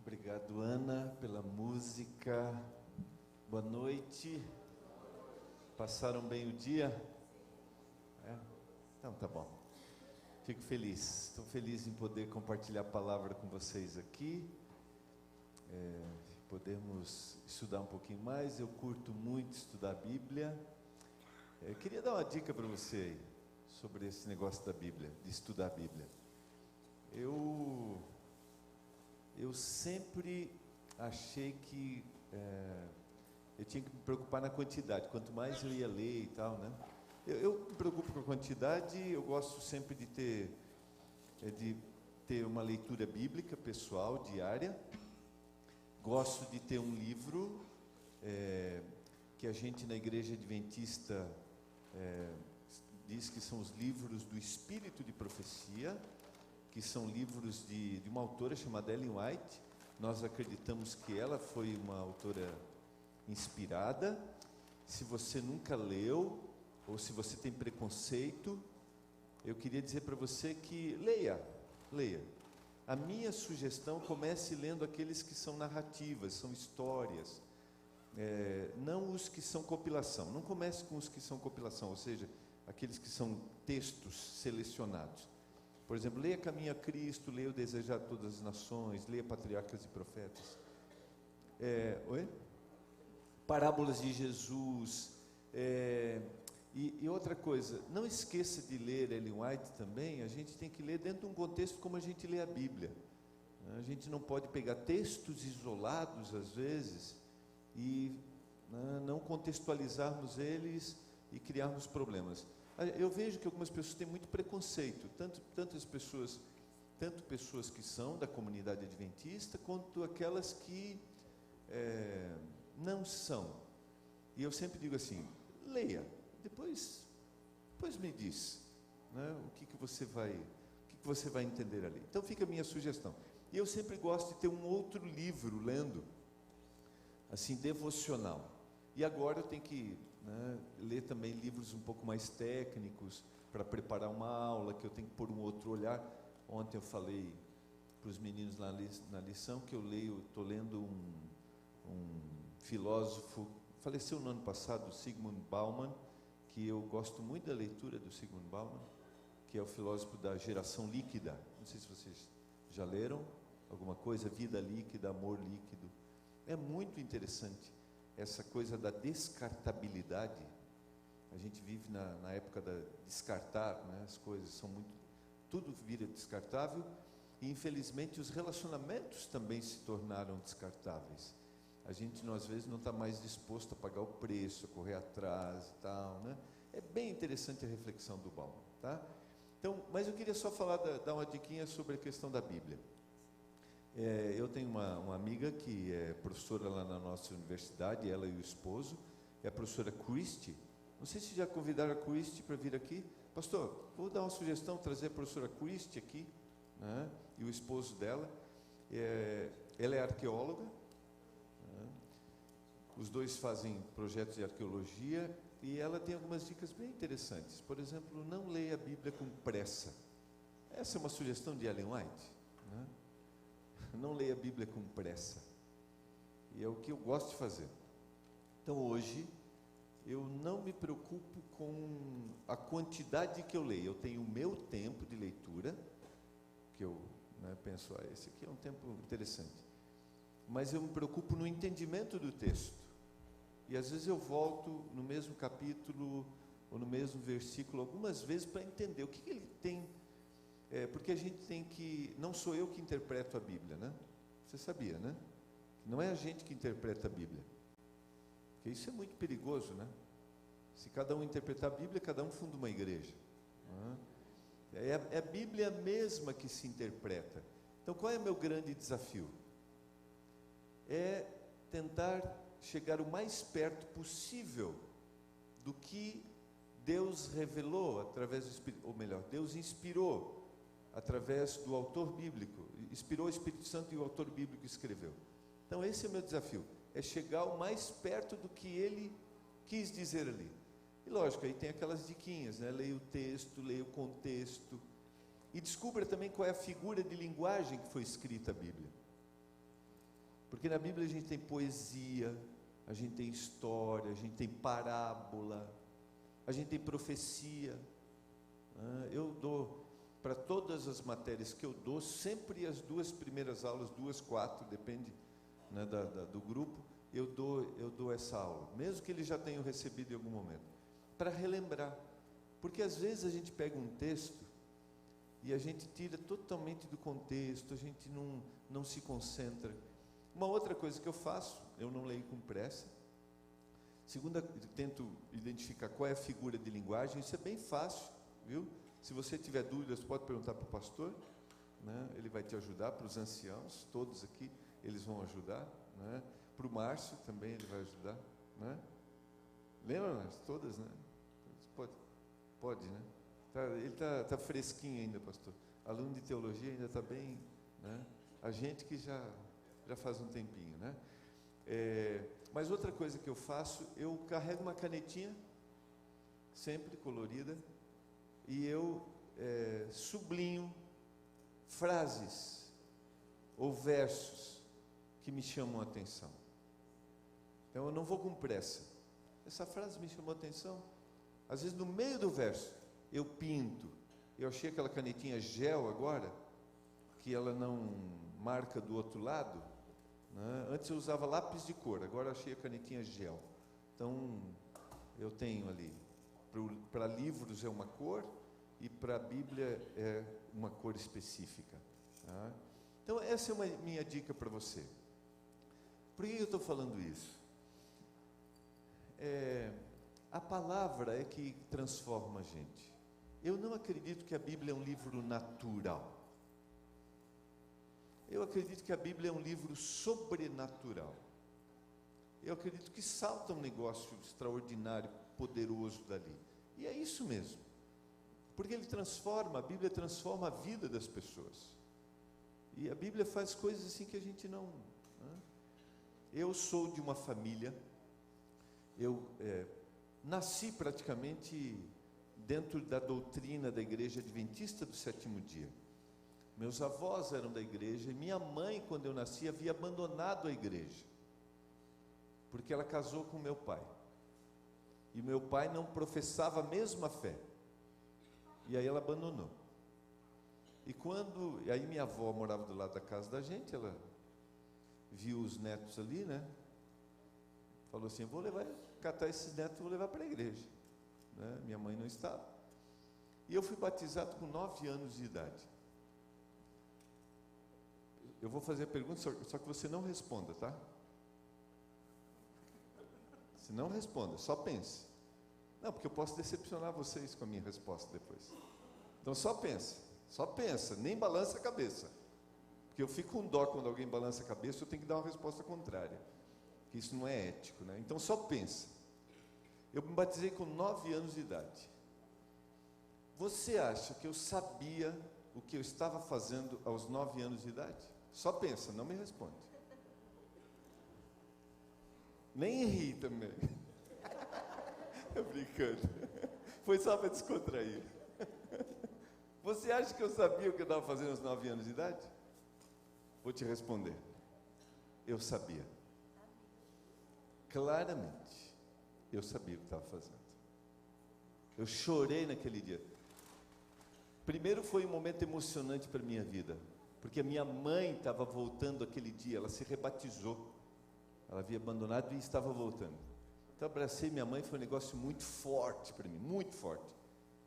Obrigado, Ana, pela música. Boa noite. Passaram bem o dia? Então tá bom. Fico feliz. Estou feliz em poder compartilhar a palavra com vocês aqui. Podemos estudar um pouquinho mais. Eu curto muito estudar a Bíblia. Queria dar uma dica para você aí sobre esse negócio da Bíblia, de estudar a Bíblia. Eu sempre achei que eu tinha que me preocupar na quantidade, quanto mais eu ia ler e tal, né? Eu me preocupo com a quantidade. Eu gosto sempre de ter uma leitura bíblica pessoal, diária. Gosto de ter um livro que a gente na Igreja Adventista diz que são os livros do Espírito de Profecia, que são livros de uma autora chamada Ellen White. Nós acreditamos que ela foi uma autora inspirada. Se você nunca leu, ou se você tem preconceito, eu queria dizer para você que leia. A minha sugestão: comece lendo aqueles que são narrativas, são histórias, não os que são compilação. Não comece com os que são compilação, ou seja, aqueles que são textos selecionados. Por exemplo, leia Caminho a Cristo, leia O Desejar de Todas as Nações, leia Patriarcas e Profetas, Parábolas de Jesus, e outra coisa, não esqueça de ler Ellen White também. A gente tem que ler dentro de um contexto como a gente lê a Bíblia. A gente não pode pegar textos isolados, às vezes, e não contextualizarmos eles e criarmos problemas. Eu vejo que algumas pessoas têm muito preconceito, tanto pessoas que são da comunidade adventista, quanto aquelas que não são. E eu sempre digo assim: leia, depois me diz, né, o que você vai entender ali. Então fica a minha sugestão. E eu sempre gosto de ter um outro livro lendo, assim, devocional. E agora eu tenho que ler também livros um pouco mais técnicos para preparar uma aula, que eu tenho que pôr um outro olhar. Ontem eu falei para os meninos na lição que estou lendo um filósofo, faleceu no ano passado, Zygmunt Bauman, que eu gosto muito da leitura do Zygmunt Bauman, que é o filósofo da geração líquida. Não sei se vocês já leram alguma coisa, Vida Líquida, Amor Líquido. É muito interessante essa coisa da descartabilidade. A gente vive na época da descartar, né? As coisas são tudo vira descartável, e infelizmente os relacionamentos também se tornaram descartáveis. A gente às vezes não está mais disposto a pagar o preço, a correr atrás e tal, né? É bem interessante a reflexão do Bauman, tá? Então, mas eu queria só dar uma diquinha sobre a questão da Bíblia. Eu tenho uma amiga que é professora lá na nossa universidade, ela e o esposo, é a professora Christy. Não sei se já convidaram a Christy para vir aqui. Pastor, vou dar uma sugestão, trazer a professora Christy aqui, né, e o esposo dela. Ela é arqueóloga, né, os dois fazem projetos de arqueologia, e ela tem algumas dicas bem interessantes. Por exemplo, não leia a Bíblia com pressa. Essa é uma sugestão de Ellen White, né? Não leia a Bíblia com pressa. E é o que eu gosto de fazer. Então hoje eu não me preocupo com a quantidade que eu leio. Eu tenho o meu tempo de leitura, que eu penso, esse aqui é um tempo interessante. Mas eu me preocupo no entendimento do texto. E às vezes eu volto no mesmo capítulo ou no mesmo versículo algumas vezes para entender o que ele tem. Porque a gente tem que... Não sou eu que interpreto a Bíblia, né? Você sabia, né? Não é a gente que interpreta a Bíblia. Porque isso é muito perigoso, né? Se cada um interpretar a Bíblia, cada um funda uma igreja. É a Bíblia mesma que se interpreta. Então, qual é o meu grande desafio? É tentar chegar o mais perto possível do que Deus revelou através do Espírito, ou melhor, Deus inspirou através do autor bíblico, inspirou o Espírito Santo e o autor bíblico escreveu. Então esse é o meu desafio, é chegar o mais perto do que ele quis dizer ali. E lógico, aí tem aquelas diquinhas, né? Leia o texto, leia o contexto, e descubra também qual é a figura de linguagem que foi escrita a Bíblia. Porque na Bíblia a gente tem poesia, a gente tem história, a gente tem parábola, a gente tem profecia. Eu dou, para todas as matérias que eu dou, sempre as 2 primeiras aulas, 2, 4, depende, né, do grupo, eu dou essa aula, mesmo que eles já tenham recebido em algum momento, para relembrar. Porque às vezes a gente pega um texto e a gente tira totalmente do contexto, a gente não se concentra. Uma outra coisa que eu faço, eu não leio com pressa. Segunda, tento identificar qual é a figura de linguagem. Isso é bem fácil, viu? Se você tiver dúvidas, pode perguntar para o pastor, né? Ele vai te ajudar. Para os anciãos, todos aqui, eles vão ajudar, né? Para o Márcio também ele vai ajudar, né? Lembra, Márcio? Todas, né? Pode, né? Ele tá fresquinho ainda, pastor. Aluno de teologia ainda está bem, né? A gente que já faz um tempinho, né? Mas outra coisa que eu faço, eu carrego uma canetinha, sempre colorida, e eu sublinho frases ou versos que me chamam a atenção. Então eu não vou com pressa. Essa frase me chamou a atenção. Às vezes no meio do verso eu pinto. Eu achei aquela canetinha gel agora, que ela não marca do outro lado, né? Antes eu usava lápis de cor, agora eu achei a canetinha gel. Então eu tenho ali, para livros é uma cor e para a Bíblia é uma cor específica, tá? Então essa é uma minha dica para você. Por que eu estou falando isso? A palavra é que transforma a gente. Eu não acredito que a Bíblia é um livro natural. Eu acredito que a Bíblia é um livro sobrenatural. Eu acredito que salta um negócio extraordinário, poderoso dali. E é isso mesmo. Porque a Bíblia transforma a vida das pessoas. E a Bíblia faz coisas assim que a gente não... né? Eu sou de uma família, eu nasci praticamente dentro da doutrina da Igreja Adventista do Sétimo Dia. Meus avós eram da igreja e minha mãe, quando eu nasci, havia abandonado a igreja, porque ela casou com meu pai. E meu pai não professava a mesma fé. E aí ela abandonou. E aí minha avó morava do lado da casa da gente, ela viu os netos ali, né? Falou assim: vou catar esses netos e vou levar para a igreja, né? Minha mãe não estava. E eu fui batizado com 9 anos de idade. Eu vou fazer a pergunta, só que você não responda, tá? Se não responda, só pense. Não, porque eu posso decepcionar vocês com a minha resposta depois. Então só pensa, nem balança a cabeça. Porque eu fico com dó quando alguém balança a cabeça, eu tenho que dar uma resposta contrária. Que isso não é ético, né? Então só pensa. Eu me batizei com 9 anos de idade. Você acha que eu sabia o que eu estava fazendo aos 9 anos de idade? Só pensa, não me responde. Nem ri também. Tô brincando. Foi só para descontrair. Você acha que eu sabia o que eu estava fazendo aos 9 anos de idade? Vou te responder. Eu sabia. Claramente, eu sabia o que estava fazendo. Eu chorei naquele dia. Primeiro foi um momento emocionante para a minha vida, porque a minha mãe estava voltando aquele dia, ela se rebatizou. Ela havia abandonado e estava voltando. Então abracei minha mãe, foi um negócio muito forte para mim, muito forte.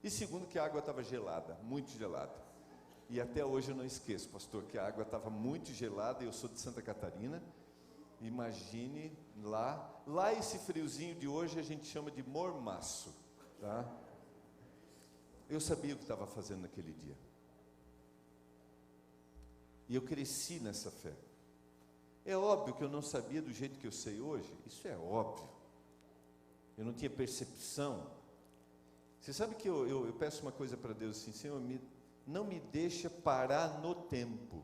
E segundo, que a água estava gelada, muito gelada. E até hoje eu não esqueço, pastor, que a água estava muito gelada, e eu sou de Santa Catarina. Imagine lá esse friozinho de hoje a gente chama de mormaço, tá? Eu sabia o que estava fazendo naquele dia. E eu cresci nessa fé. É óbvio que eu não sabia do jeito que eu sei hoje, isso é óbvio. Eu não tinha percepção. Você sabe que eu peço uma coisa para Deus assim: Senhor, não me deixa parar no tempo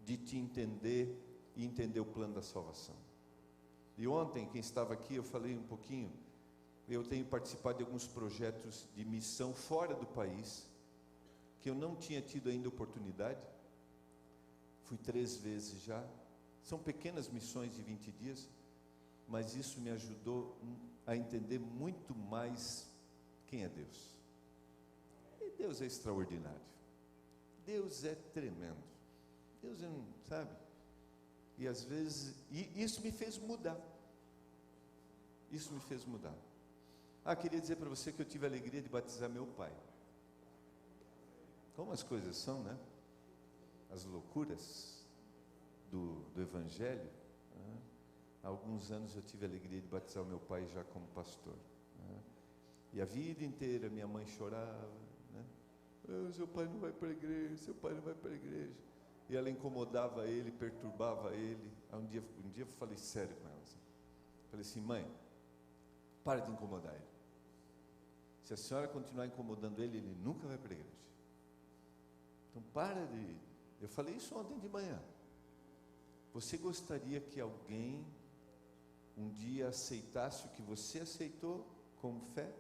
de te entender e entender o plano da salvação. E ontem, quem estava aqui, eu falei um pouquinho. Eu tenho participado de alguns projetos de missão fora do país, que eu não tinha tido ainda oportunidade. Fui 3 vezes já. São pequenas missões de 20 dias, mas isso me ajudou a entender muito mais quem é Deus. E Deus é extraordinário. Deus é tremendo. Deus é, sabe? E às vezes, isso me fez mudar. Isso me fez mudar. Queria dizer para você que eu tive a alegria de batizar meu pai. Como as coisas são, né? As loucuras do Evangelho. Né? Há alguns anos eu tive a alegria de batizar o meu pai já como pastor. Né? E a vida inteira minha mãe chorava, né? Seu pai não vai para a igreja, seu pai não vai para a igreja. E ela incomodava ele, perturbava ele. Um dia eu falei sério com ela. Assim. Falei assim, mãe, para de incomodar ele. Se a senhora continuar incomodando ele, ele nunca vai para a igreja. Então para de... Eu falei isso ontem de manhã. Você gostaria que alguém um dia aceitasse o que você aceitou como fé?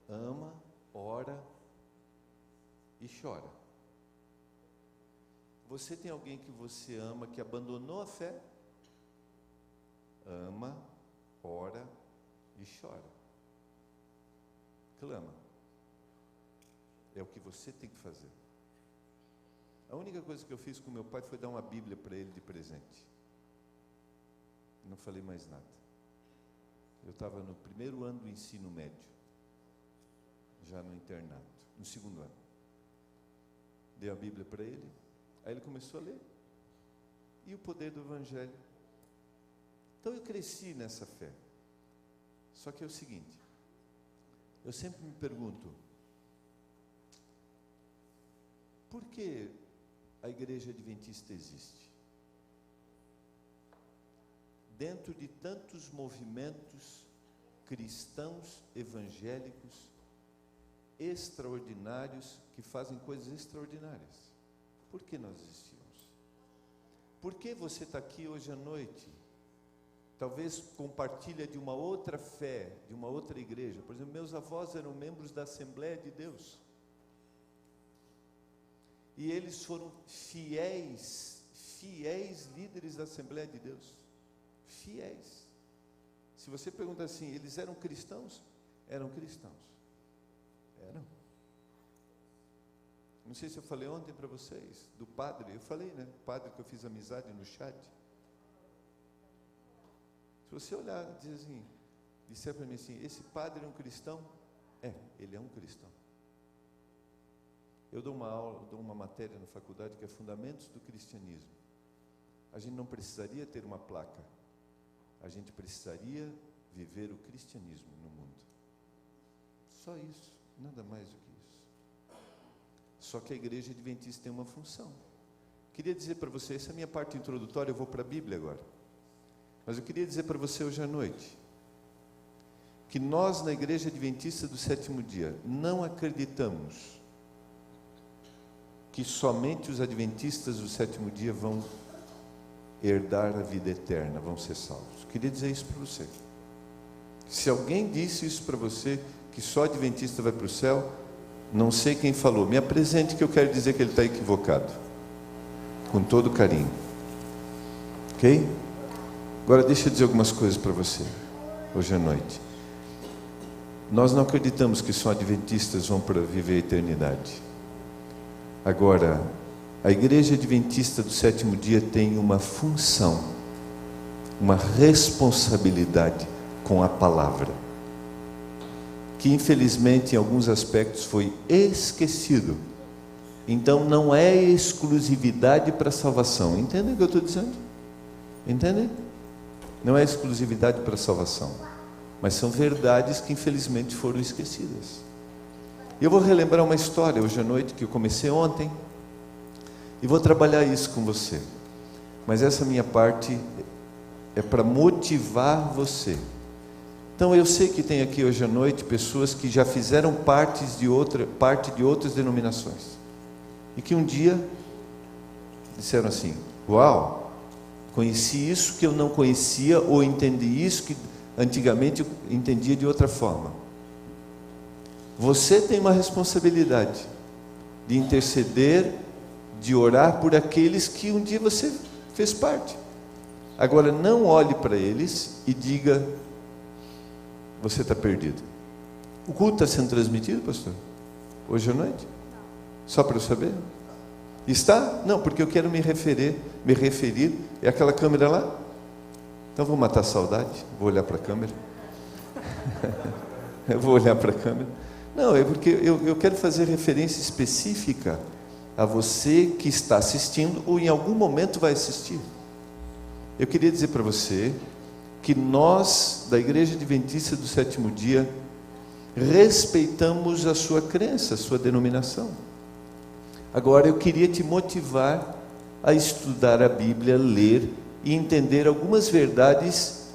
Ama, ora e chora. Você tem alguém que você ama que abandonou a fé? Ama, ora e chora. Clama. É o que você tem que fazer. A única coisa que eu fiz com meu pai foi dar uma Bíblia para ele de presente. Não falei mais nada. Eu estava no primeiro ano do ensino médio, já no internato, no segundo ano. Dei a Bíblia para ele, aí ele começou a ler. E o poder do Evangelho. Então eu cresci nessa fé. Só que é o seguinte, eu sempre me pergunto, por que a Igreja Adventista existe? Dentro de tantos movimentos cristãos evangélicos extraordinários que fazem coisas extraordinárias, por que nós existimos? Por que você está aqui hoje à noite? Talvez compartilha de uma outra fé, de uma outra igreja. Por exemplo, meus avós eram membros da Assembleia de Deus. E eles foram fiéis líderes da Assembleia de Deus. Fiéis. Se você pergunta assim, eles eram cristãos? Eram cristãos. Eram. Não sei se eu falei ontem para vocês, do padre. Eu falei, né? O padre que eu fiz amizade no chat. Se você olhar, diz assim, disser para mim assim, esse padre é um cristão? Ele é um cristão. Eu dou uma aula, dou uma matéria na faculdade que é Fundamentos do Cristianismo. A gente não precisaria ter uma placa. A gente precisaria viver o cristianismo no mundo. Só isso, nada mais do que isso. Só que a Igreja Adventista tem uma função. Queria dizer para você, essa é a minha parte introdutória, eu vou para a Bíblia agora. Mas eu queria dizer para você hoje à noite, que nós na Igreja Adventista do Sétimo Dia, não acreditamos que somente os adventistas do sétimo dia vão herdar a vida eterna, vão ser salvos. Queria dizer isso para você. Se alguém disse isso para você, que só adventista vai para o céu, não sei quem falou, me apresente que eu quero dizer que ele está equivocado. Com todo carinho. Ok? Agora deixa eu dizer algumas coisas para você, hoje à noite. Nós não acreditamos que só adventistas vão para viver a eternidade. Agora, a Igreja Adventista do Sétimo Dia tem uma função, uma responsabilidade com a palavra, que infelizmente em alguns aspectos foi esquecido. Então não é exclusividade para a salvação. Entendem o que eu estou dizendo? Entendem? Não é exclusividade para a salvação, mas são verdades que infelizmente foram esquecidas. Eu vou relembrar uma história hoje à noite que eu comecei ontem e vou trabalhar isso com você. Mas essa minha parte é para motivar você. Então eu sei que tem aqui hoje à noite pessoas que já fizeram parte de outras denominações e que um dia disseram assim: uau, conheci isso que eu não conhecia, ou entendi isso que antigamente eu entendia de outra forma. Você tem uma responsabilidade de interceder, de orar por aqueles que um dia você fez parte. Agora, não olhe para eles e diga, você está perdido. O culto está sendo transmitido, pastor? Hoje à noite? Só para eu saber? Está? Não, porque eu quero me referir. É aquela câmera lá? Então vou matar a saudade, vou olhar para a câmera. Eu vou olhar para a câmera. Não, é porque eu quero fazer referência específica a você que está assistindo ou em algum momento vai assistir. Eu queria dizer para você que nós, da Igreja Adventista do Sétimo Dia, respeitamos a sua crença, a sua denominação. Agora eu queria te motivar a estudar a Bíblia, ler e entender algumas verdades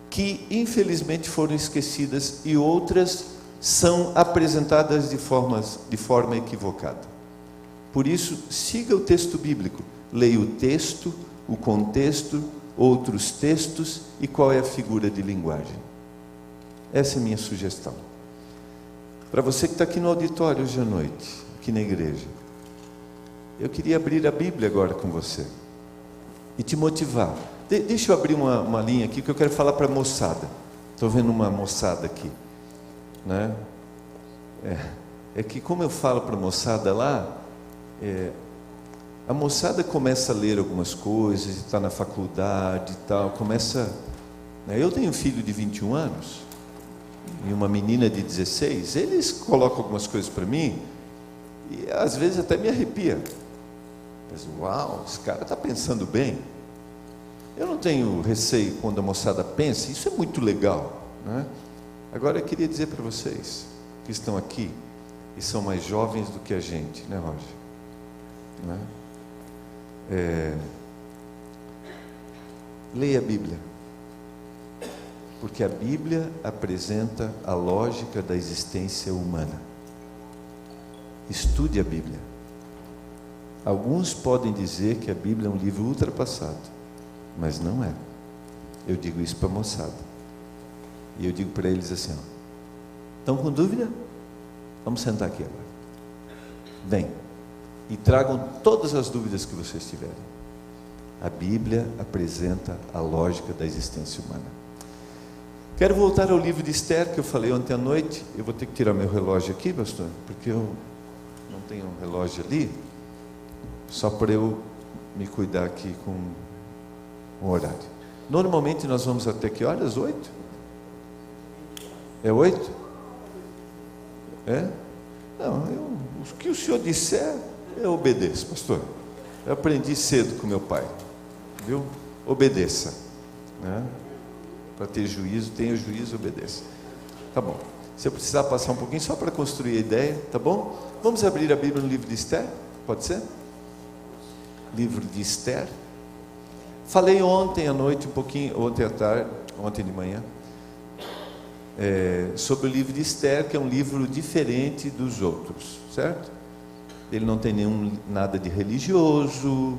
que infelizmente foram esquecidas e outras são apresentadas de forma equivocada. Por isso, siga o texto bíblico, leia o texto, o contexto, outros textos e qual é a figura de linguagem. Essa é a minha sugestão. Para você que está aqui no auditório hoje à noite, aqui na igreja, eu queria abrir a Bíblia agora com você e te motivar. Deixa eu abrir uma linha aqui que eu quero falar para a moçada. Estou vendo uma moçada aqui, né? É que como eu falo para a moçada lá, a moçada começa a ler algumas coisas, está na faculdade e tal, começa... Né? Eu tenho um filho de 21 anos e uma menina de 16, eles colocam algumas coisas para mim e às vezes até me arrepia. Mas, uau, esse cara está pensando bem. Eu não tenho receio quando a moçada pensa, isso é muito legal, né? Agora eu queria dizer para vocês que estão aqui e são mais jovens do que a gente, né, Roger? Né? Leia a Bíblia, porque a Bíblia apresenta a lógica da existência humana. Estude a Bíblia. Alguns podem dizer que a Bíblia é um livro ultrapassado, mas não é. Eu digo isso para a moçada. E eu digo para eles assim, ó, estão com dúvida? Vamos sentar aqui agora. Vem. E tragam todas as dúvidas que vocês tiverem. A Bíblia apresenta a lógica da existência humana. Quero voltar ao livro de Esther, que eu falei ontem à noite. Eu vou ter que tirar meu relógio aqui, pastor, porque eu não tenho um relógio ali, só para eu me cuidar aqui com o horário. Normalmente nós vamos até que horas? 8? É 8? É? Não, o que o senhor disser, eu obedeço, pastor. Eu aprendi cedo com meu pai, viu? Obedeça, né? Para ter juízo, tenha juízo, obedeça. Tá bom. Se eu precisar passar um pouquinho só para construir a ideia, tá bom? Vamos abrir a Bíblia no livro de Esther, pode ser? Livro de Esther. Falei ontem à noite, um pouquinho, ontem à tarde, ontem de manhã, sobre o livro de Esther, que é um livro diferente dos outros, certo? Ele não tem nada de religioso,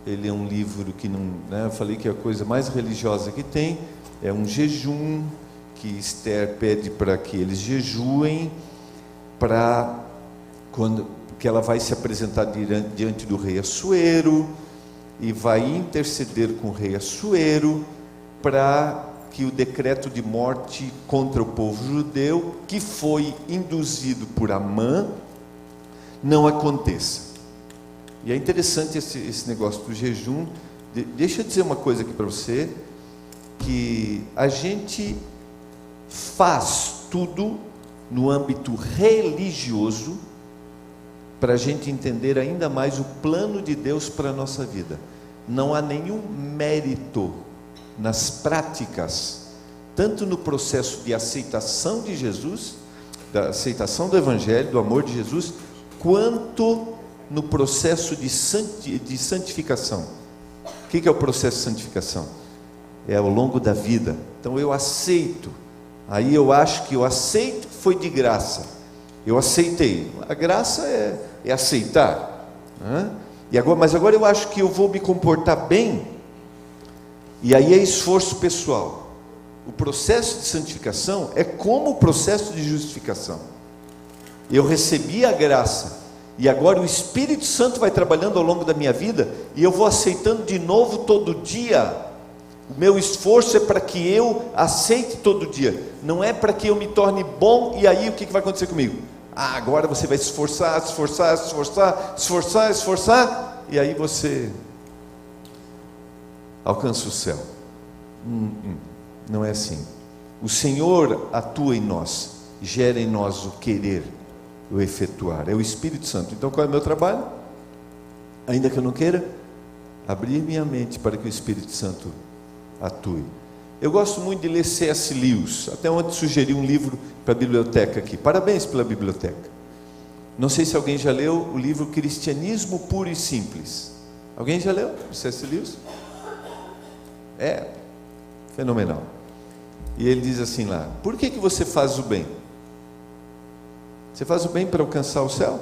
ele é um livro que não, né, eu falei que a coisa mais religiosa que tem é um jejum, que Esther pede para que eles jejuem, que ela vai se apresentar diante do rei Assuero, e vai interceder com o rei Assuero, para que o decreto de morte contra o povo judeu, que foi induzido por Amã, não aconteça. E é interessante esse negócio do jejum. Deixa eu dizer uma coisa aqui para você, que a gente faz tudo no âmbito religioso para a gente entender ainda mais o plano de Deus para a nossa vida. Não há nenhum mérito nas práticas, tanto no processo de aceitação de Jesus, da aceitação do Evangelho, do amor de Jesus, quanto no processo de santificação. O que é o processo de santificação? É ao longo da vida. Então eu aceito, aí eu acho que eu aceito, foi de graça, eu aceitei. A graça é aceitar, né? Mas agora eu acho que eu vou me comportar bem, e aí é esforço pessoal. O processo de santificação é como o processo de justificação. Eu recebi a graça, E agora o Espírito Santo vai trabalhando ao longo da minha vida, e eu vou aceitando de novo todo dia. O meu esforço é para que eu aceite todo dia, não é para que eu me torne bom, e aí o que vai acontecer comigo? Agora você vai se esforçar, se esforçar, se esforçar, se esforçar, se esforçar, e aí você alcança o céu. Não é assim. O Senhor atua em nós, gera em nós o querer, o efetuar, é o Espírito Santo. Então qual é o meu trabalho? Ainda que eu não queira, abrir minha mente para que o Espírito Santo atue. Eu gosto muito de ler C.S. Lewis, até ontem sugeri um livro para a biblioteca aqui, parabéns pela biblioteca. Não sei se alguém já leu o livro Cristianismo Puro e Simples. Alguém já leu C.S. Lewis? É fenomenal. E ele diz assim lá: por que você faz o bem? Você faz o bem para alcançar o céu?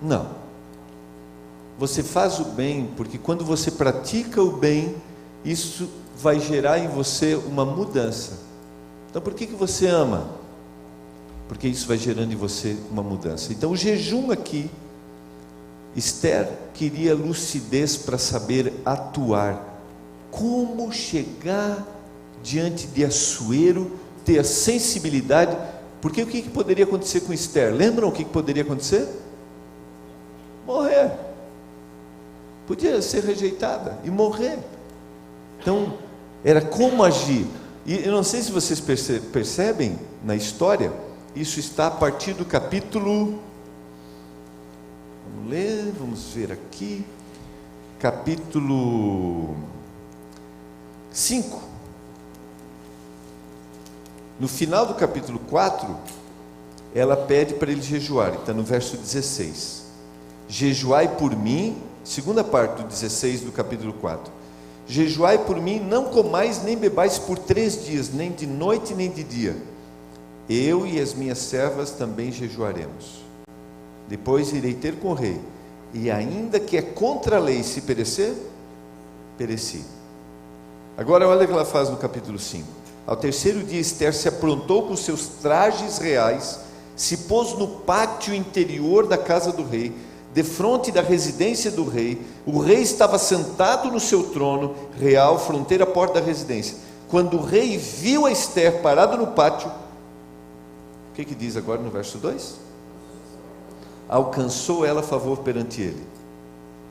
Não. Você faz o bem porque quando você pratica o bem, isso vai gerar em você uma mudança. Então por que você ama? Porque isso vai gerando em você uma mudança. Então o jejum aqui, Esther queria lucidez para saber atuar. Como chegar diante de Assuero, ter a sensibilidade, porque o que poderia acontecer com Esther? Lembram o que poderia acontecer? Morrer. Podia ser rejeitada e morrer. Então, era como agir. E eu não sei se vocês percebem na história, isso está a partir do capítulo, vamos ler, vamos ver aqui, capítulo 5. No final do capítulo 4, ela pede para ele jejuar, está no verso 16. Jejuai por mim, segunda parte do 16 do capítulo 4. Jejuai por mim, não comais nem bebais por 3 dias, nem de noite nem de dia. Eu e as minhas servas também jejuaremos. Depois irei ter com o rei, e ainda que é contra a lei se perecer, pereci. Agora olha o que ela faz no capítulo 5. Ao terceiro dia Esther se aprontou com seus trajes reais, se pôs no pátio interior da casa do rei, defronte da residência do rei. O rei estava sentado no seu trono real, fronteira à porta da residência. Quando o rei viu a Esther parada no pátio, o que diz agora no verso 2? Alcançou ela favor perante ele.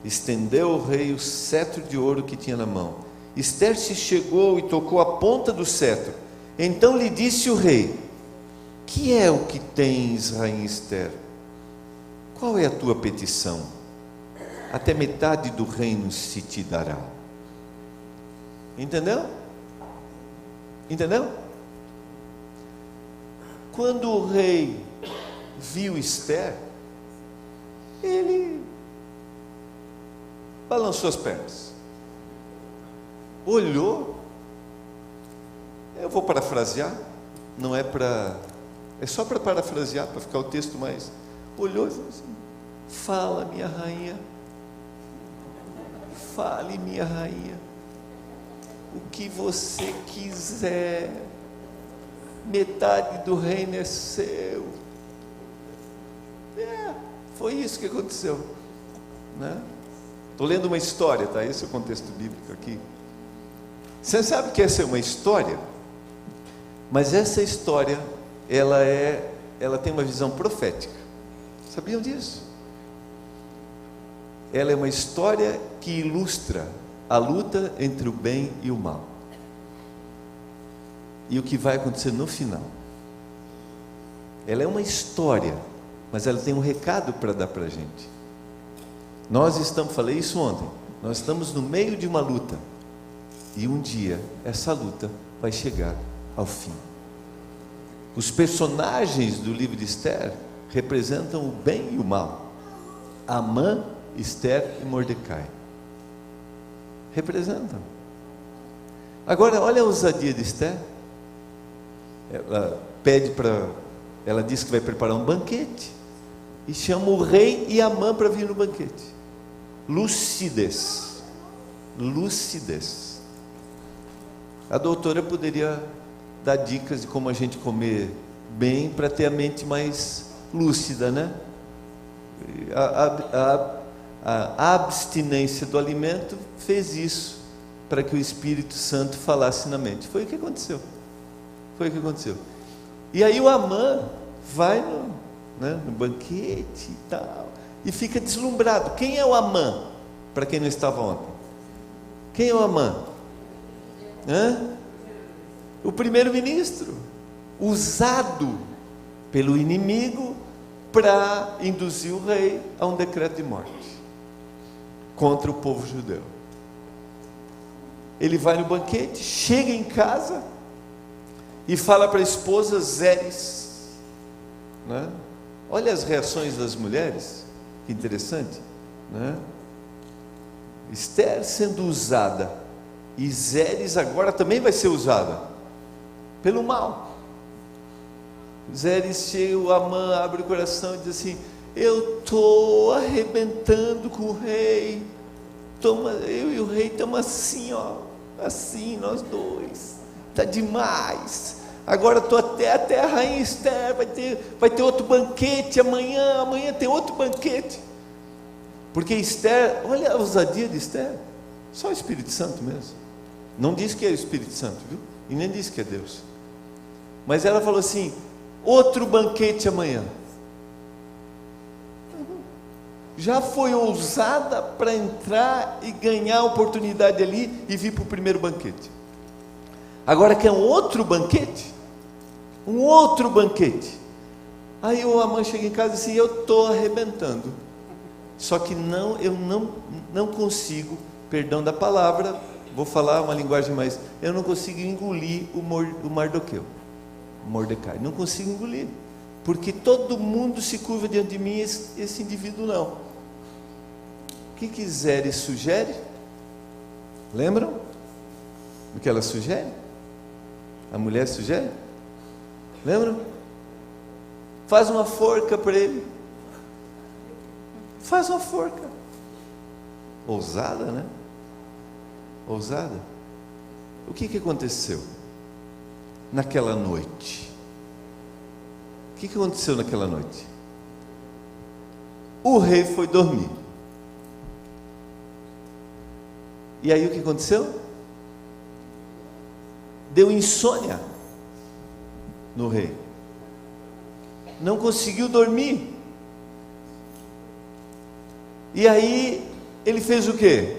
Estendeu o rei o cetro de ouro que tinha na mão. Esther se chegou e tocou a ponta do cetro. Então lhe disse o rei: que é o que tens, rainha Esther? Qual é a tua petição? Até metade do reino se te dará. Entendeu? Entendeu? Quando o rei viu Esther, ele balançou as pernas, olhou. Eu vou parafrasear, não é para, é só para parafrasear, para ficar o texto mais. Olhou e falou assim: fala, minha rainha, fale, minha rainha, o que você quiser, metade do reino é seu. Foi isso que aconteceu, né? Estou lendo uma história, tá? Esse é o contexto bíblico aqui. Você sabe que essa é uma história, mas essa história, ela tem uma visão profética. Sabiam disso? Ela é uma história que ilustra a luta entre o bem e o mal, e o que vai acontecer no final. Ela é uma história, mas ela tem um recado para dar para a gente. Nós estamos, falei isso ontem, nós estamos no meio de uma luta, e um dia essa luta vai chegar ao fim. Os personagens do livro de Esther representam o bem e o mal. Amã, Esther e Mordecai representam. Agora olha a ousadia de Esther. Ela diz que vai preparar um banquete e chama o rei e Amã para vir no banquete. Lucidez. A doutora poderia dar dicas de como a gente comer bem para ter a mente mais lúcida, né? A abstinência do alimento fez isso, para que o Espírito Santo falasse na mente. Foi o que aconteceu. Foi o que aconteceu. E aí o Amã vai no banquete e tal, e fica deslumbrado. Quem é o Amã? Para quem não estava ontem. Quem é o Amã? O primeiro-ministro, usado pelo inimigo para induzir o rei a um decreto de morte contra o povo judeu. Ele vai no banquete, chega em casa e fala para a esposa Zeres, né? Olha as reações das mulheres, que interessante, né? Esther sendo usada, e Zeres agora também vai ser usada pelo mal. Zeres chega, o Amã abre o coração e diz assim: eu estou arrebentando com o rei, eu e o rei estamos assim, ó, assim nós dois, está demais. Agora estou até a rainha Esther, vai ter outro banquete amanhã tem outro banquete. Porque Esther, olha a ousadia de Esther, só o Espírito Santo mesmo. Não diz que é o Espírito Santo, viu? E nem diz que é Deus. Mas ela falou assim: outro banquete amanhã. Já foi ousada para entrar e ganhar a oportunidade ali e vir para o primeiro banquete. Agora quer um outro banquete? Um outro banquete. Aí o Amã chega em casa e diz assim: eu estou arrebentando. Só que eu não consigo, perdão da palavra, vou falar uma linguagem mais, eu não consigo engolir o Mardoqueu, o Mordecai, não consigo engolir, porque todo mundo se curva diante de mim, esse indivíduo não. O que Zeres sugere? Lembram do que ela sugere? A mulher sugere? Lembram? Faz uma forca para ele. Faz uma forca. Ousada, né? Ousada. O que aconteceu naquela noite? O que aconteceu naquela noite? O rei foi dormir. E aí o que aconteceu? Deu insônia no rei. Não conseguiu dormir. E aí ele fez o quê?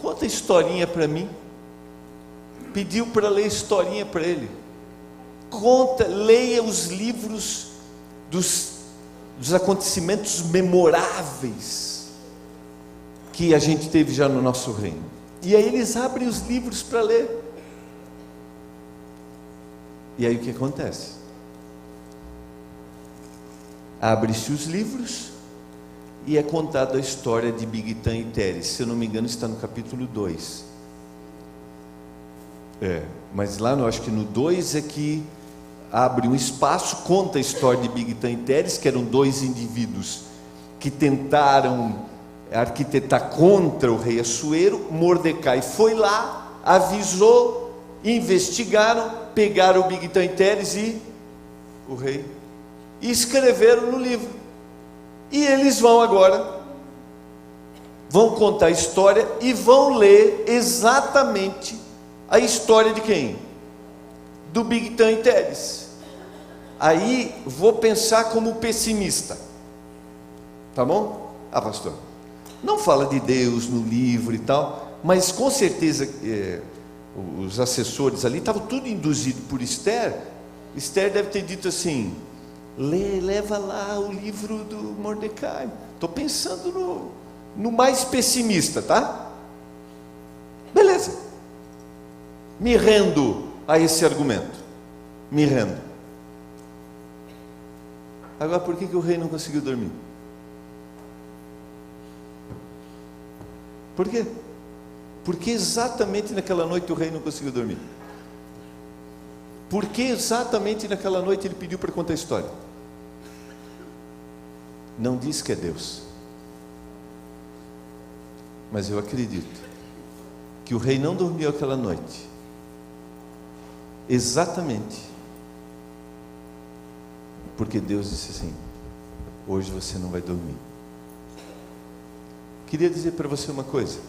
Conta historinha para mim. Pediu para ler historinha para ele. Leia os livros dos acontecimentos memoráveis que a gente teve já no nosso reino. E aí eles abrem os livros para ler. E aí o que acontece? Abre-se os livros e é contada a história de Bigtã e Teres. Se eu não me engano, está no capítulo 2. Mas lá, eu acho que no 2 é que abre um espaço, conta a história de Bigtã e Teres, que eram dois indivíduos que tentaram arquitetar contra o rei Assuero. Mordecai foi lá, avisou, investigaram, pegaram o Bigtã e Teres e o rei, e escreveram no livro. E eles vão agora, vão contar a história e vão ler exatamente a história de quem? Do Bigtã e Teres. Aí vou pensar como pessimista, tá bom? Pastor, não fala de Deus no livro e tal, mas com certeza os assessores ali estavam tudo induzidos por Esther. Esther deve ter dito assim: leva lá o livro do Mordecai. Estou pensando no mais pessimista, tá? Beleza, me rendo a esse argumento, me rendo. Agora, por que o rei não conseguiu dormir? Por quê? Porque exatamente naquela noite o rei não conseguiu dormir. Porque exatamente naquela noite ele pediu para contar a história. Não diz que é Deus, mas eu acredito que o rei não dormiu aquela noite exatamente Porque Deus disse assim: hoje você não vai dormir. Queria dizer para você uma coisa: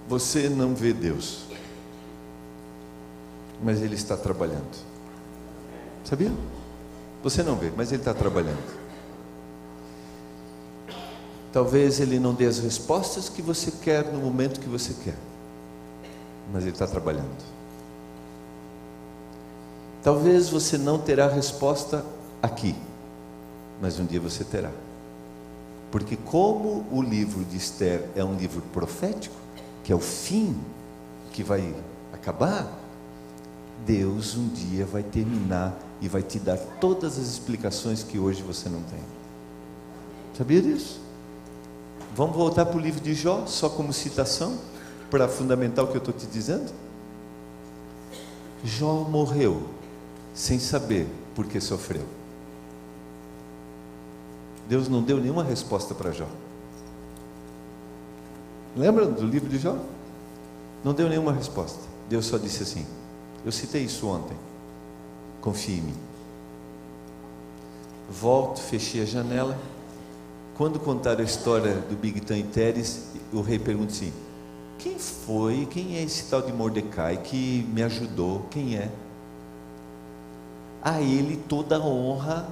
você não vê Deus, mas Ele está trabalhando. Sabia? Você não vê, mas Ele está trabalhando. Talvez Ele não dê as respostas que você quer no momento que você quer, mas Ele está trabalhando. Talvez você não terá resposta aqui, mas um dia você terá. Porque como o livro de Esther é um livro profético, que é o fim, que vai acabar, Deus um dia vai terminar e vai te dar todas as explicações que hoje você não tem. Sabia disso? Vamos voltar para o livro de Jó, só como citação, para fundamentar o que eu estou te dizendo. Jó morreu sem saber por que sofreu. Deus não deu nenhuma resposta para Jó. Lembra do livro de Jó? Não deu nenhuma resposta. Deus só disse assim, eu citei isso ontem: confie em mim. Volto, fechei a janela. Quando contaram a história do Bigtan e Teres, o rei pergunta assim: quem é esse tal de Mordecai que me ajudou? Quem é? A ele toda a honra,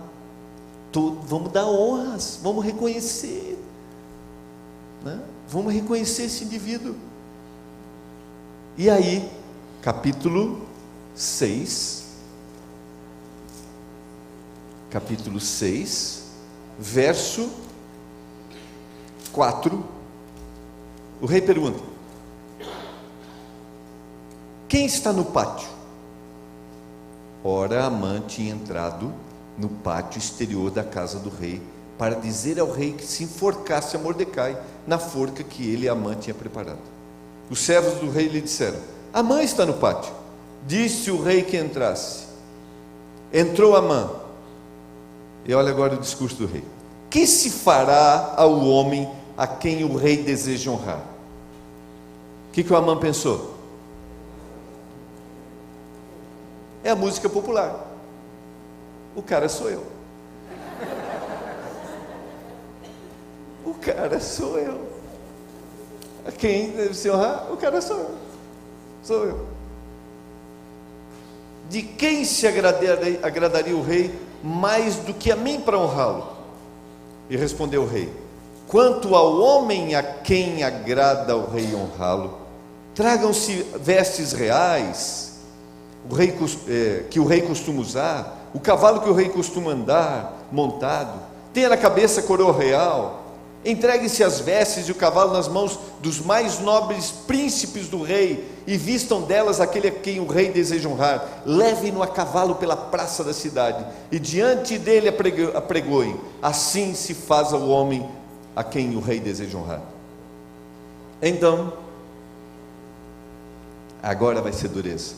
vamos dar honras, vamos reconhecer, né? Vamos reconhecer esse indivíduo. E aí, capítulo 6, verso 4, o rei pergunta: quem está no pátio? Ora, Amã tinha entrado no pátio exterior da casa do rei para dizer ao rei que se enforcasse a Mordecai na forca que ele e Amã tinha preparado. Os servos do rei lhe disseram: Amã está no pátio. Disse o rei que entrasse. Entrou Amã. E olha agora o discurso do rei: que se fará ao homem a quem o rei deseja honrar? O que o Amã pensou? É a música popular. O cara sou eu. O cara sou eu. A quem deve se honrar? O cara sou eu. Sou eu. De quem se agradaria o rei mais do que a mim para honrá-lo? E respondeu o rei: quanto ao homem a quem agrada o rei honrá-lo, tragam-se vestes reais, que o rei costuma usar, o cavalo que o rei costuma andar montado, tenha na cabeça coroa real, entregue-se as vestes e o cavalo nas mãos dos mais nobres príncipes do rei, e vistam delas aquele a quem o rei deseja honrar, levem-no a cavalo pela praça da cidade, e diante dele apregoem. Assim se faz ao homem a quem o rei deseja honrar. Então, agora vai ser dureza.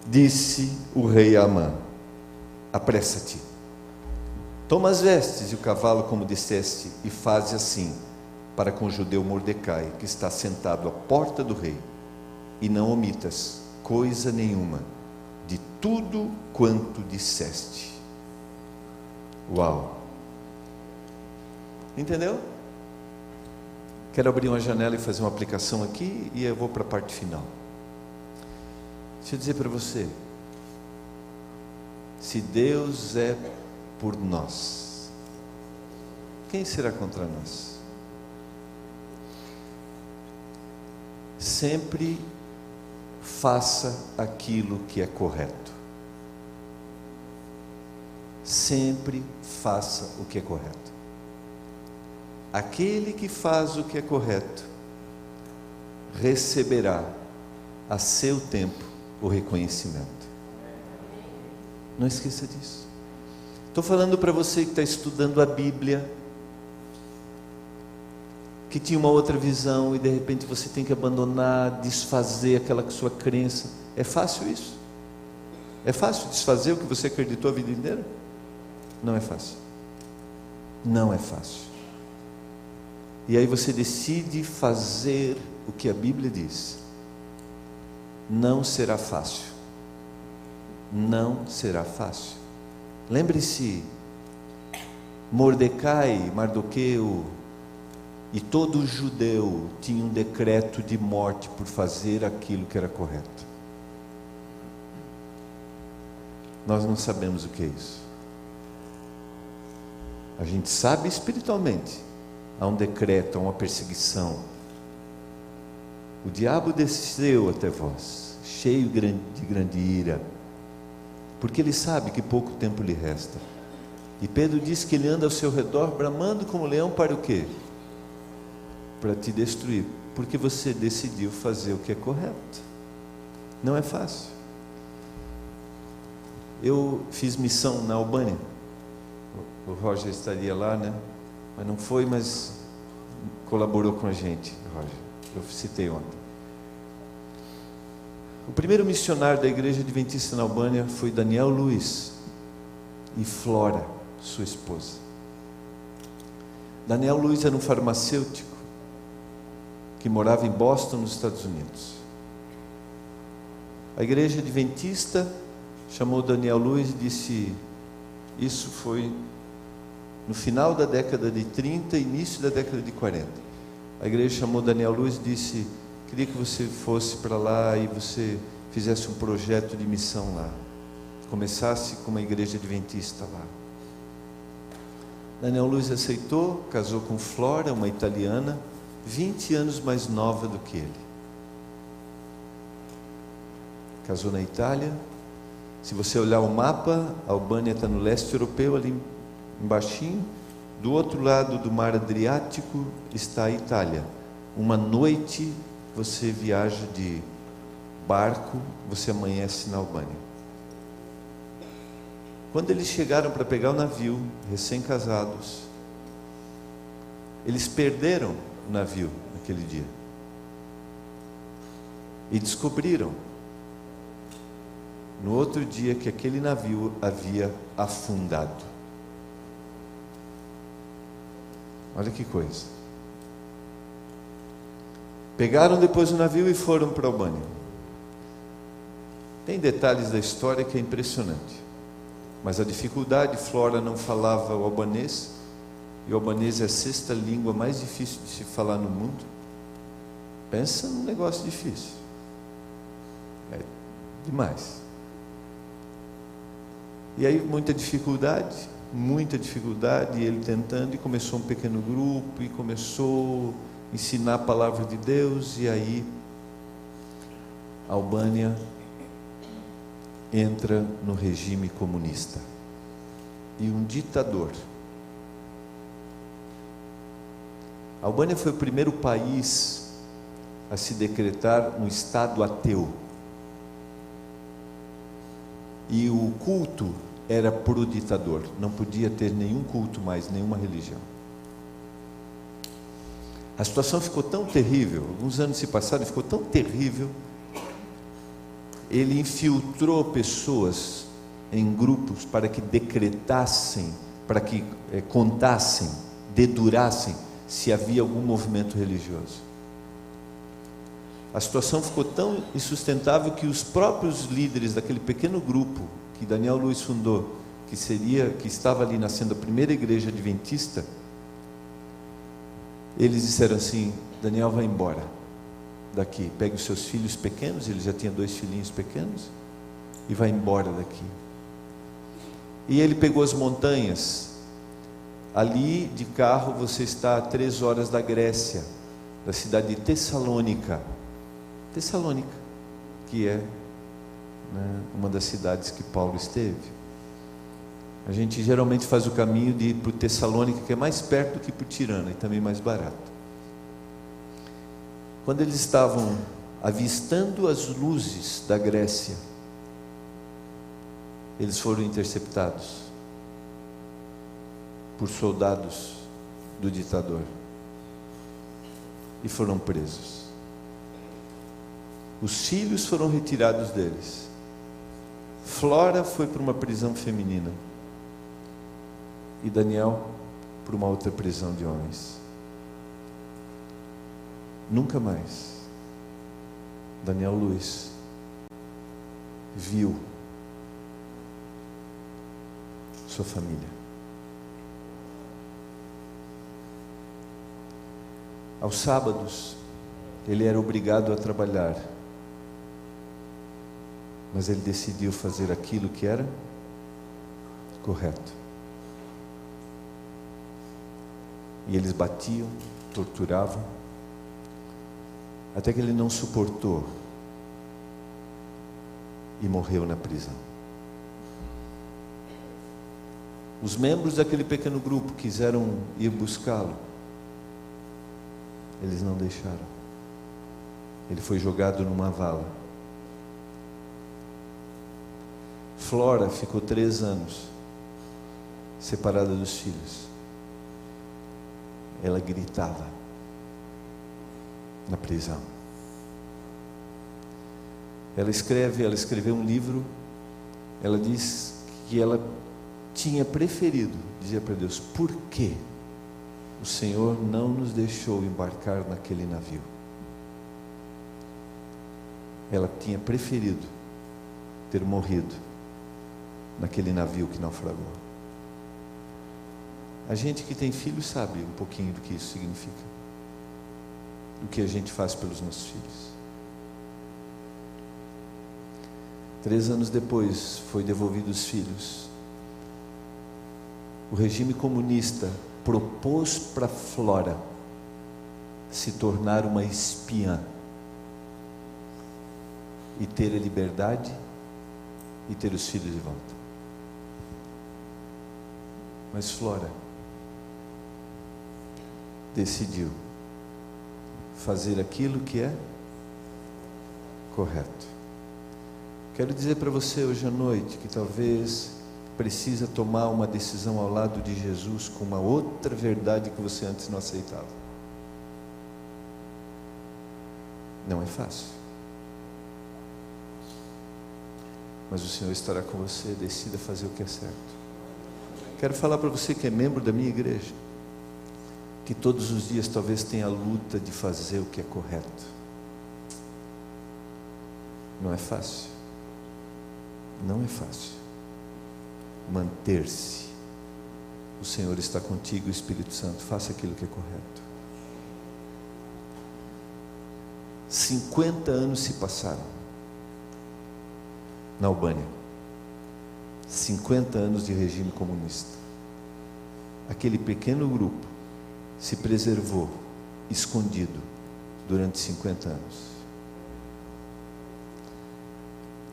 Disse o rei a Amã: apressa-te, toma as vestes e o cavalo como disseste, e faze assim para com o judeu Mordecai, que está sentado à porta do rei, e não omitas coisa nenhuma de tudo quanto disseste. Uau! Entendeu? Quero abrir uma janela e fazer uma aplicação aqui, e eu vou para a parte final. Deixa eu dizer para você: se Deus é por nós, quem será contra nós? Sempre faça aquilo que é correto. Sempre faça o que é correto. Aquele que faz o que é correto receberá a seu tempo o reconhecimento. Não esqueça disso. Estou falando para você que está estudando a Bíblia, que tinha uma outra visão e de repente você tem que abandonar, desfazer aquela sua crença. É fácil isso? É fácil desfazer o que você acreditou a vida inteira? Não é fácil. Não é fácil. E aí você decide fazer o que a Bíblia diz. Não será fácil. não será fácil. Lembre-se, Mordecai, Mardoqueu e todo judeu tinha um decreto de morte por fazer aquilo que era correto. Nós não sabemos o que é isso. A gente sabe espiritualmente, há um decreto, há uma perseguição. O diabo desceu até vós, cheio de grande ira, porque ele sabe que pouco tempo lhe resta. E Pedro diz que ele anda ao seu redor, bramando como leão para o quê? Para te destruir, porque você decidiu fazer o que é correto. Não é fácil. Eu fiz missão na Albânia, o Roger estaria lá, né? Mas não foi, mas colaborou com a gente, Roger. Eu citei ontem. O primeiro missionário da Igreja Adventista na Albânia foi Daniel Luiz e Flora, sua esposa. Daniel Luiz era um farmacêutico que morava em Boston, nos Estados Unidos. A Igreja Adventista chamou Daniel Luiz e disse, isso foi no final da década de 30, início da década de 40. A igreja chamou Daniel Luiz e disse, queria que você fosse para lá e você fizesse um projeto de missão lá. Começasse com uma igreja adventista lá. Daniel Luiz aceitou, casou com Flora, uma italiana, 20 anos mais nova do que ele. Casou na Itália. Se você olhar o mapa, a Albânia está no leste europeu, ali embaixinho. Do outro lado do mar Adriático está a Itália. Uma noite você viaja de barco, você amanhece na Albânia. Quando eles chegaram para pegar o navio, recém-casados, eles perderam o navio naquele dia. E descobriram no outro dia que aquele navio havia afundado. Olha que coisa. Pegaram depois o navio e foram para a Albânia. Tem detalhes da história que é impressionante. Mas a dificuldade, Flora não falava o albanês, e o albanês é a sexta língua mais difícil de se falar no mundo. Pensa num negócio difícil. É demais. E aí muita dificuldade, e ele tentando, e começou um pequeno grupo, e começou a ensinar a palavra de Deus, e aí a Albânia entra no regime comunista. E um ditador. A Albânia foi o primeiro país a se decretar um estado ateu. E o culto era pro ditador, não podia ter nenhum culto mais, nenhuma religião. A situação ficou tão terrível, alguns anos se passaram, ficou tão terrível, ele infiltrou pessoas em grupos para que decretassem, para que contassem, dedurassem se havia algum movimento religioso. A situação ficou tão insustentável que os próprios líderes daquele pequeno grupo que Daniel Luiz fundou, que estava ali nascendo a primeira igreja adventista, eles disseram assim: Daniel, vai embora daqui, pegue os seus filhos pequenos, ele já tinha 2 filhinhos pequenos, e vai embora daqui. E ele pegou as montanhas. Ali de carro você está a 3 horas da Grécia, da cidade de Tessalônica, que é, né, uma das cidades que Paulo esteve. A gente geralmente faz o caminho de ir para o Tessalônica, que é mais perto do que para o Tirana, e também mais barato. Quando eles estavam avistando as luzes da Grécia, eles foram interceptados por soldados do ditador e foram presos. Os filhos foram retirados deles. Flora foi para uma prisão feminina e Daniel para uma outra prisão de homens. Nunca mais Daniel Luiz viu sua família. Aos sábados, ele era obrigado a trabalhar, mas ele decidiu fazer aquilo que era correto. E eles batiam, torturavam, até que ele não suportou e morreu na prisão. Os membros daquele pequeno grupo quiseram ir buscá-lo. Eles não deixaram. Ele foi jogado numa vala. Flora ficou 3 anos separada dos filhos. Ela gritava na prisão. Ela escreveu um livro. Ela diz que ela tinha preferido, dizia para Deus, por que o Senhor não nos deixou embarcar naquele navio? Ela tinha preferido ter morrido naquele navio que naufragou. A gente que tem filhos sabe um pouquinho do que isso significa, do que a gente faz pelos nossos filhos. 3 anos depois, foi devolvido os filhos. O regime comunista propôs para Flora se tornar uma espiã e ter a liberdade e ter os filhos de volta. Mas Flora decidiu fazer aquilo que é correto. Quero dizer para você hoje à noite que talvez precisa tomar uma decisão ao lado de Jesus com uma outra verdade que você antes não aceitava. Não é fácil. Mas o Senhor estará com você, decida fazer o que é certo. Quero falar para você que é membro da minha igreja, que todos os dias talvez tenha a luta de fazer o que é correto. Não é fácil. Não é fácil. Manter-se. O Senhor está contigo, o Espírito Santo, faça aquilo que é correto. 50 anos se passaram na Albânia. 50 anos de regime comunista. Aquele pequeno grupo se preservou, escondido, durante 50 anos.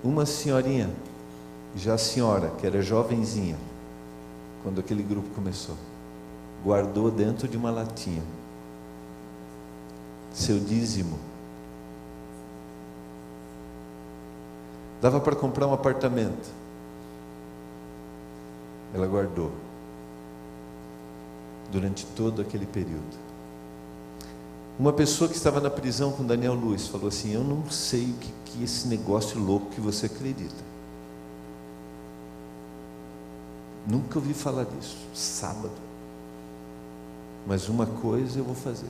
Uma senhorinha, já senhora, que era jovenzinha, quando aquele grupo começou, guardou dentro de uma latinha seu dízimo. Dava para comprar um apartamento. Ela guardou durante todo aquele período. Uma pessoa que estava na prisão com Daniel Luiz falou assim: eu não sei o que esse negócio louco que você acredita. Nunca ouvi falar disso. Sábado. Mas uma coisa eu vou fazer.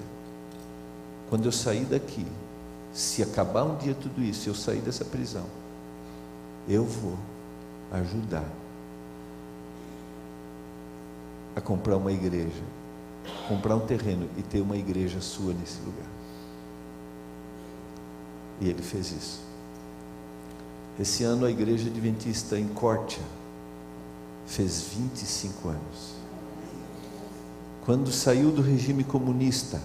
Quando eu sair daqui, se acabar um dia tudo isso, se eu sair dessa prisão, eu vou ajudar a comprar uma igreja, comprar um terreno e ter uma igreja sua nesse lugar. E ele fez isso. Esse ano a igreja adventista em Córtia fez 25 anos. Quando saiu do regime comunista,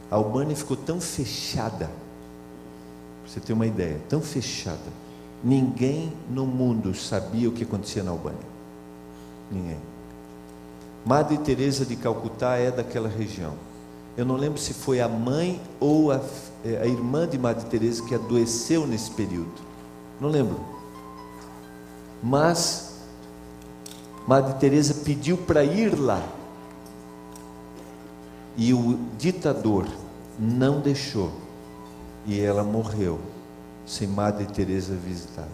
a Albânia ficou tão fechada, pra você ter uma ideia, tão fechada, ninguém no mundo sabia o que acontecia na Albânia. Ninguém. Madre Teresa de Calcutá é daquela região. Eu não lembro se foi a mãe ou a irmã de Madre Teresa que adoeceu nesse período. Não lembro. Mas Madre Teresa pediu para ir lá. E o ditador não deixou. E ela morreu sem Madre Teresa visitar.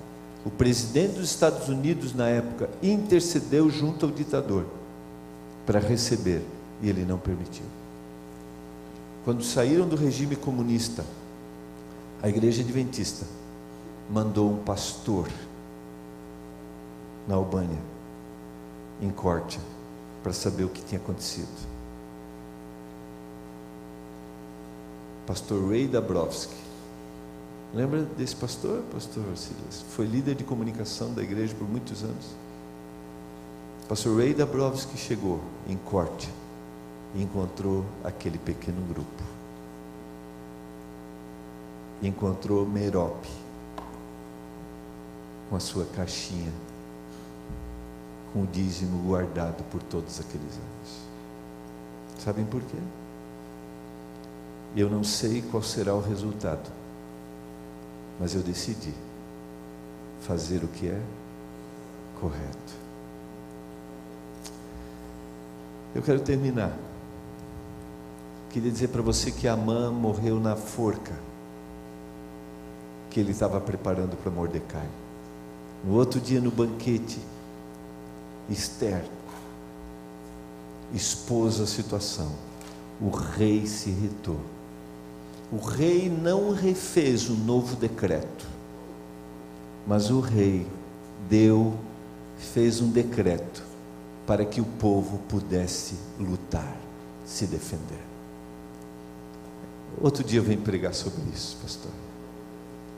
O presidente dos Estados Unidos na época intercedeu junto ao ditador para receber, e ele não permitiu. Quando saíram do regime comunista, a igreja adventista mandou um pastor na Albânia em Córtia para saber o que tinha acontecido. Pastor Ray Dabrowski. Lembra desse pastor, pastor Silas? Foi líder de comunicação da igreja por muitos anos. Pastor Ray Dabrowski chegou em Córtia e encontrou aquele pequeno grupo. Encontrou Merope com a sua caixinha, com o dízimo guardado por todos aqueles anos. Sabem por quê? Eu não sei qual será o resultado, mas eu decidi fazer o que é correto. Eu quero terminar. Queria dizer para você que Amã morreu na forca que ele estava preparando para Mordecai. No outro dia, no banquete, Esther expôs a situação. O rei se irritou. O rei não refez o novo decreto, mas o rei fez um decreto para que o povo pudesse lutar, se defender. Outro dia eu venho pregar sobre isso, pastor,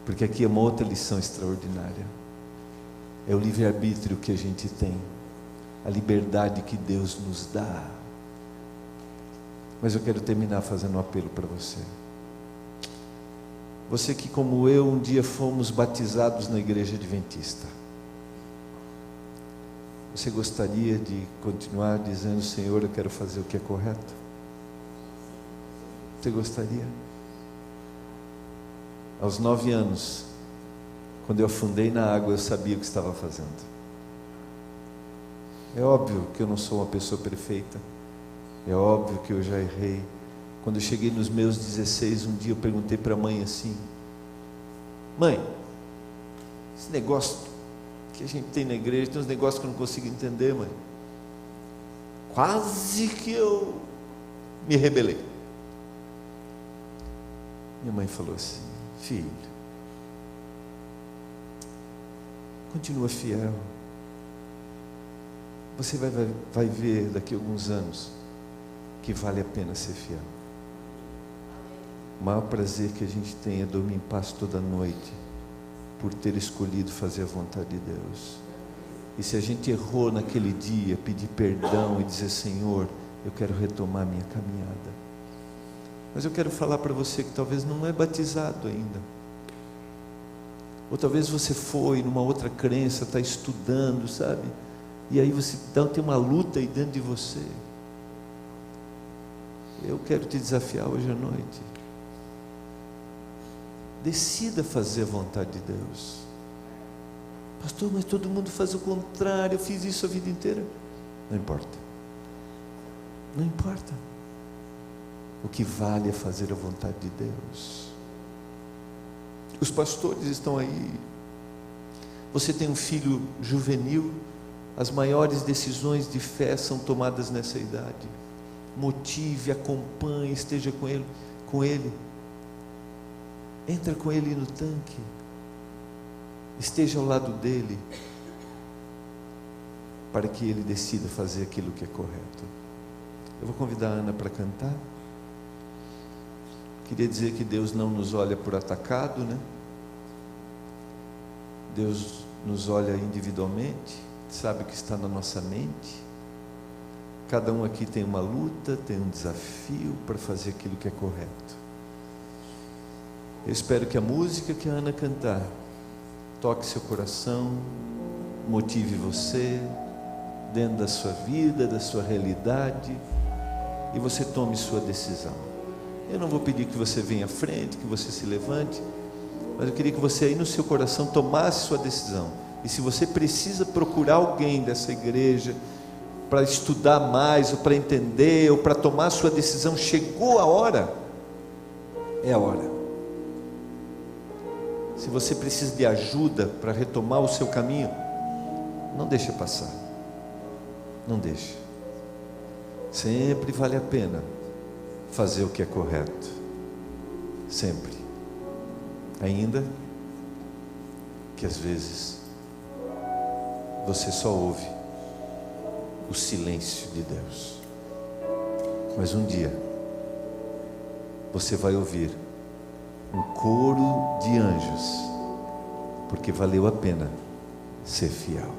porque aqui é uma outra lição extraordinária. É o livre-arbítrio que a gente tem, a liberdade que Deus nos dá. Mas eu quero terminar fazendo um apelo para você. Você que, como eu, um dia fomos batizados na igreja adventista. Você gostaria de continuar dizendo: Senhor, eu quero fazer o que é correto? Você gostaria? Aos 9 anos, quando eu afundei na água, eu sabia o que estava fazendo. É óbvio que eu não sou uma pessoa perfeita. É óbvio que eu já errei. Quando eu cheguei nos meus 16, um dia eu perguntei para a mãe assim: mãe, esse negócio que a gente tem na igreja, tem uns negócios que eu não consigo entender, mãe. Quase que eu me rebelei. Minha mãe falou assim: filho, continua fiel. Você vai ver daqui a alguns anos que vale a pena ser fiel. O maior prazer que a gente tem é dormir em paz toda noite, por ter escolhido fazer a vontade de Deus. E se a gente errou naquele dia, pedir perdão e dizer: Senhor, eu quero retomar a minha caminhada. Mas eu quero falar para você que talvez não é batizado ainda, ou talvez você foi numa outra crença, está estudando, sabe? E aí você então tem uma luta aí dentro de você. Eu quero te desafiar hoje à noite. Decida fazer a vontade de Deus. Pastor, mas todo mundo faz o contrário, eu fiz isso a vida inteira. Não importa. Não importa. O que vale é fazer a vontade de Deus. Os pastores estão aí. Você tem um filho juvenil. As maiores decisões de fé são tomadas nessa idade. Motive, acompanhe, esteja com ele. Entra com ele no tanque. Esteja ao lado dele, para que ele decida fazer aquilo que é correto. Eu vou convidar a Ana para cantar. Queria dizer que Deus não nos olha por atacado, né? Deus nos olha individualmente, sabe o que está na nossa mente. Cada um aqui tem uma luta, tem um desafio para fazer aquilo que é correto. Eu espero que a música que a Ana cantar toque seu coração, motive você dentro da sua vida, da sua realidade, e você tome sua decisão. Eu não vou pedir que você venha à frente, que você se levante, mas eu queria que você aí no seu coração tomasse sua decisão. E se você precisa procurar alguém dessa igreja para estudar mais, ou para entender, ou para tomar sua decisão, chegou a hora, é a hora. Se você precisa de ajuda para retomar o seu caminho, não deixe passar. Não deixe. Sempre vale a pena fazer o que é correto. Sempre. Ainda que às vezes você só ouve o silêncio de Deus. Mas um dia você vai ouvir um coro de anjos, porque valeu a pena ser fiel.